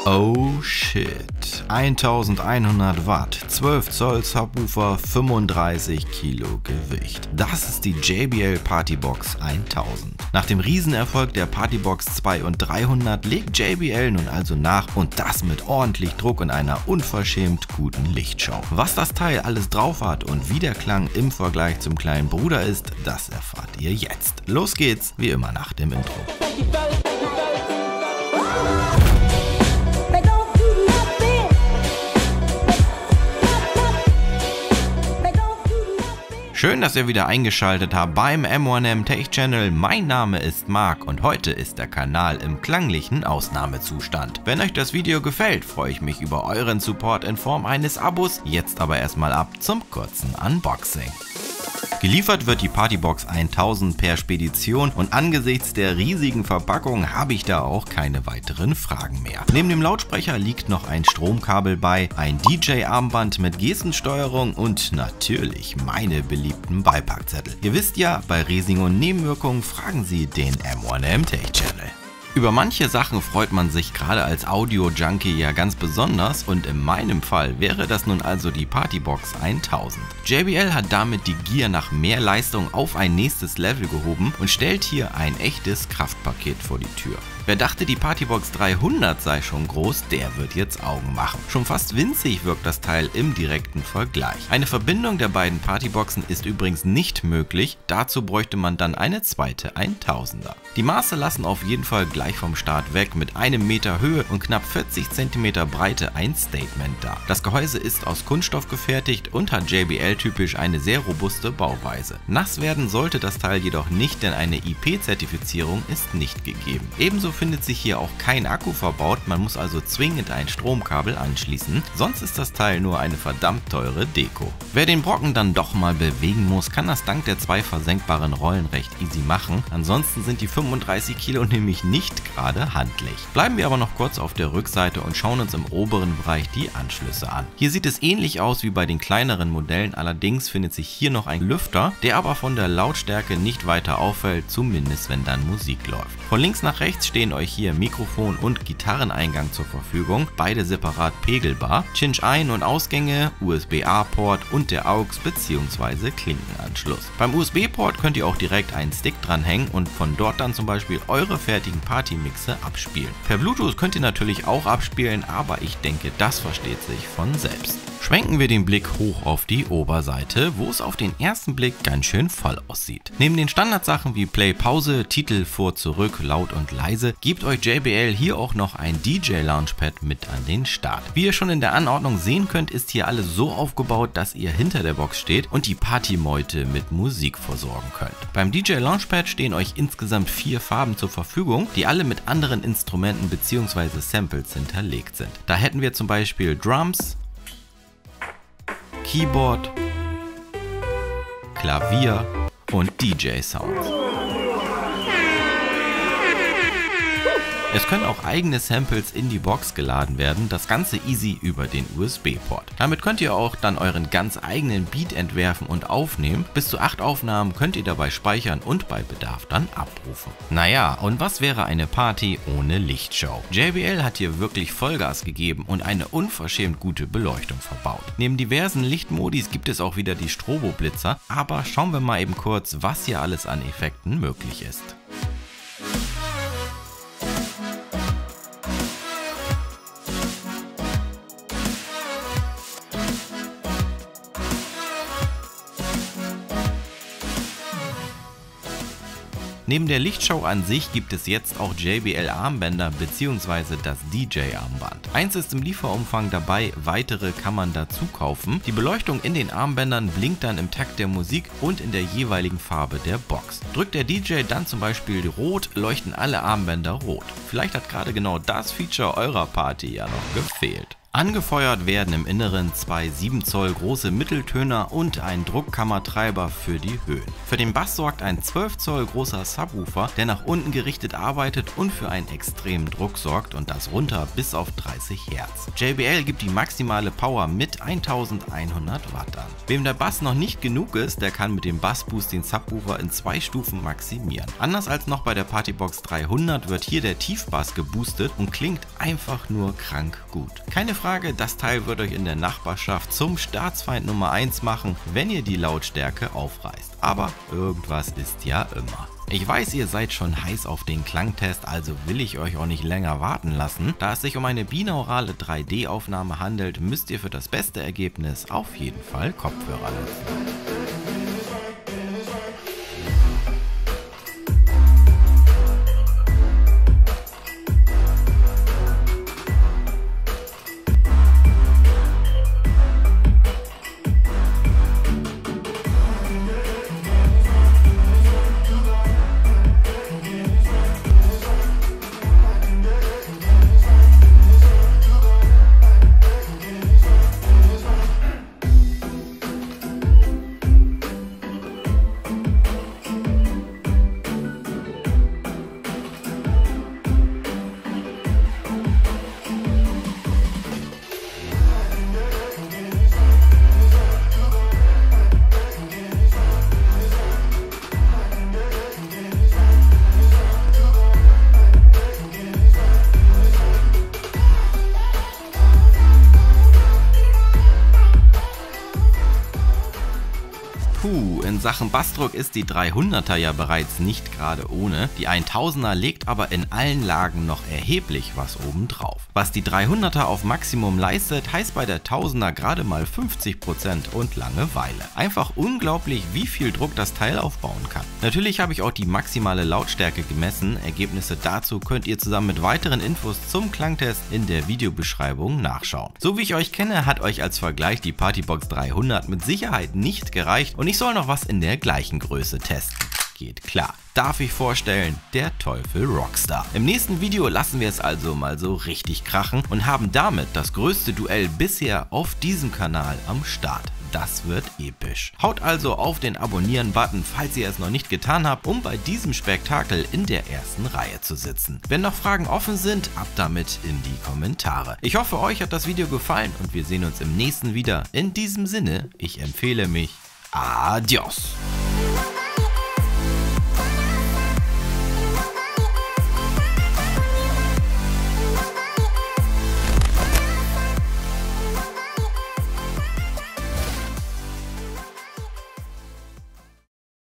Oh shit. 1100 Watt, 12 Zoll Subwoofer, 35 Kilo Gewicht. Das ist die JBL Partybox 1000. Nach dem Riesenerfolg der Partybox 2 und 300 legt JBL nun also nach, und das mit ordentlich Druck und einer unverschämt guten Lichtshow. Was das Teil alles drauf hat und wie der Klang im Vergleich zum kleinen Bruder ist, das erfahrt ihr jetzt. Los geht's, wie immer nach dem Intro. Schön, dass ihr wieder eingeschaltet habt beim M1M Tech Channel. Mein Name ist Marc und heute ist der Kanal im klanglichen Ausnahmezustand. Wenn euch das Video gefällt, freue ich mich über euren Support in Form eines Abos. Jetzt aber erstmal ab zum kurzen Unboxing. Geliefert wird die Partybox 1000 per Spedition und angesichts der riesigen Verpackung habe ich da auch keine weiteren Fragen mehr. Neben dem Lautsprecher liegt noch ein Stromkabel bei, ein DJ-Armband mit Gestensteuerung und natürlich meine beliebten Beipackzettel. Ihr wisst ja, bei Risiken und Nebenwirkungen fragen Sie den M1M Tech Channel. Über manche Sachen freut man sich gerade als Audio-Junkie ja ganz besonders, und in meinem Fall wäre das nun also die Partybox 1000. JBL hat damit die Gier nach mehr Leistung auf ein nächstes Level gehoben und stellt hier ein echtes Kraftpaket vor die Tür. Wer dachte, die Partybox 300 sei schon groß, der wird jetzt Augen machen. Schon fast winzig wirkt das Teil im direkten Vergleich. Eine Verbindung der beiden Partyboxen ist übrigens nicht möglich, dazu bräuchte man dann eine zweite 1000er. Die Maße lassen auf jeden Fall gleich vom Start weg mit 1 Meter Höhe und knapp 40 cm Breite ein Statement dar. Das Gehäuse ist aus Kunststoff gefertigt und hat JBL-typisch eine sehr robuste Bauweise. Nass werden sollte das Teil jedoch nicht, denn eine IP-Zertifizierung ist nicht gegeben. Ebenso findet sich hier auch kein Akku verbaut, man muss also zwingend ein Stromkabel anschließen, sonst ist das Teil nur eine verdammt teure Deko. Wer den Brocken dann doch mal bewegen muss, kann das dank der 2 versenkbaren Rollen recht easy machen, ansonsten sind die 35 Kilo nämlich nicht gerade handlich. Bleiben wir aber noch kurz auf der Rückseite und schauen uns im oberen Bereich die Anschlüsse an. Hier sieht es ähnlich aus wie bei den kleineren Modellen, allerdings findet sich hier noch ein Lüfter, der aber von der Lautstärke nicht weiter auffällt, zumindest wenn dann Musik läuft. Von links nach rechts stehen euch hier Mikrofon und Gitarreneingang zur Verfügung, beide separat pegelbar, Cinch-Ein- und Ausgänge, USB-A-Port und der AUX bzw. Klinkenanschluss. Beim USB-Port könnt ihr auch direkt einen Stick dranhängen und von dort dann zum Beispiel eure fertigen Partymixe abspielen. Per Bluetooth könnt ihr natürlich auch abspielen, aber ich denke, das versteht sich von selbst. Schwenken wir den Blick hoch auf die Oberseite, wo es auf den ersten Blick ganz schön voll aussieht. Neben den Standardsachen wie Play, Pause, Titel, vor, zurück, laut und leise, gibt euch JBL hier auch noch ein DJ-Launchpad mit an den Start. Wie ihr schon in der Anordnung sehen könnt, ist hier alles so aufgebaut, dass ihr hinter der Box steht und die Partymeute mit Musik versorgen könnt. Beim DJ-Launchpad stehen euch insgesamt 4 Farben zur Verfügung, die alle mit anderen Instrumenten bzw. Samples hinterlegt sind. Da hätten wir zum Beispiel Drums, Keyboard, Klavier und DJ-Sounds. Es können auch eigene Samples in die Box geladen werden, das Ganze easy über den USB-Port. Damit könnt ihr auch dann euren ganz eigenen Beat entwerfen und aufnehmen. Bis zu 8 Aufnahmen könnt ihr dabei speichern und bei Bedarf dann abrufen. Naja, und was wäre eine Party ohne Lichtshow? JBL hat hier wirklich Vollgas gegeben und eine unverschämt gute Beleuchtung verbaut. Neben diversen Lichtmodis gibt es auch wieder die Strobo-Blitzer, aber schauen wir mal eben kurz, was hier alles an Effekten möglich ist. Neben der Lichtshow an sich gibt es jetzt auch JBL Armbänder bzw. das DJ-Armband. Eins ist im Lieferumfang dabei, weitere kann man dazu kaufen. Die Beleuchtung in den Armbändern blinkt dann im Takt der Musik und in der jeweiligen Farbe der Box. Drückt der DJ dann zum Beispiel rot, leuchten alle Armbänder rot. Vielleicht hat gerade genau das Feature eurer Party ja noch gefehlt. Angefeuert werden im Inneren zwei 7 Zoll große Mitteltöner und ein Druckkammertreiber für die Höhen. Für den Bass sorgt ein 12 Zoll großer Subwoofer, der nach unten gerichtet arbeitet und für einen extremen Druck sorgt, und das runter bis auf 30 Hertz. JBL gibt die maximale Power mit 1100 Watt an. Wem der Bass noch nicht genug ist, der kann mit dem Bassboost den Subwoofer in 2 Stufen maximieren. Anders als noch bei der Partybox 300 wird hier der Tiefbass geboostet und klingt einfach nur krank gut. Keine Frage, das Teil wird euch in der Nachbarschaft zum Staatsfeind Nummer 1 machen, wenn ihr die Lautstärke aufreißt. Aber irgendwas ist ja immer. Ich weiß, ihr seid schon heiß auf den Klangtest, also will ich euch auch nicht länger warten lassen. Da es sich um eine binaurale 3D-Aufnahme handelt, müsst ihr für das beste Ergebnis auf jeden Fall Kopfhörer nutzen. In Sachen Bassdruck ist die 300er ja bereits nicht gerade ohne, die 1000er legt aber in allen Lagen noch erheblich was obendrauf. Was die 300er auf Maximum leistet, heißt bei der 1000er gerade mal 50% und Langeweile. Einfach unglaublich, wie viel Druck das Teil aufbauen kann. Natürlich habe ich auch die maximale Lautstärke gemessen, Ergebnisse dazu könnt ihr zusammen mit weiteren Infos zum Klangtest in der Videobeschreibung nachschauen. So wie ich euch kenne, hat euch als Vergleich die Partybox 300 mit Sicherheit nicht gereicht und ich soll noch was in der gleichen Größe testen. Geht klar. Darf ich vorstellen, der Teufel Rockstar. Im nächsten Video lassen wir es also mal so richtig krachen und haben damit das größte Duell bisher auf diesem Kanal am Start. Das wird episch. Haut also auf den Abonnieren-Button, falls ihr es noch nicht getan habt, um bei diesem Spektakel in der ersten Reihe zu sitzen. Wenn noch Fragen offen sind, ab damit in die Kommentare. Ich hoffe, euch hat das Video gefallen und wir sehen uns im nächsten wieder. In diesem Sinne, ich empfehle mich. Adios.